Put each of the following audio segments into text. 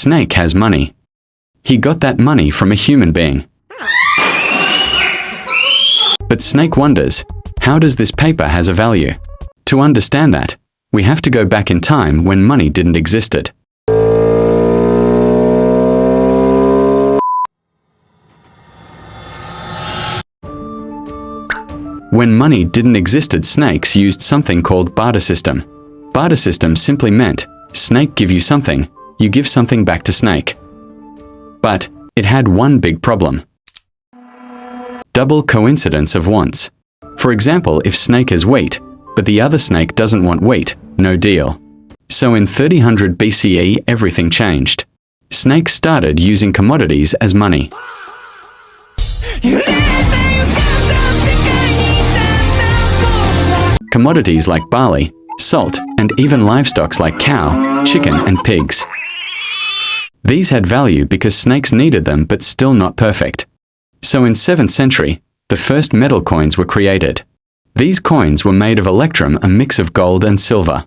Snake has money. He got that money from a human being. But Snake wonders, how does this paper has a value? To understand that, we have to go back in time when money didn't existed. When money didn't existed, snakes used something called barter system. Barter system simply meant, snake give you something, you give something back to snake. But it had one big problem. Double coincidence of wants. For example, if snake has wheat, but the other snake doesn't want wheat, no deal. So in 3000 BCE everything changed. Snakes started using commodities as money. Commodities like barley, salt, and even livestock like cow, chicken, and pigs. These had value because snakes needed them but still not perfect. So in 7th century, the first metal coins were created. These coins were made of electrum, a mix of gold and silver.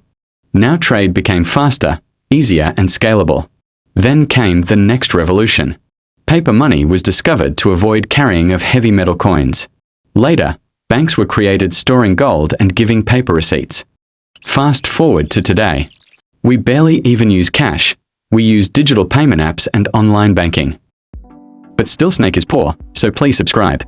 Now trade became faster, easier, and scalable. Then came the next revolution. Paper money was discovered to avoid carrying of heavy metal coins. Later, banks were created storing gold and giving paper receipts. Fast forward to today. We barely even use cash. We use digital payment apps and online banking. But still Snake is poor, so please subscribe.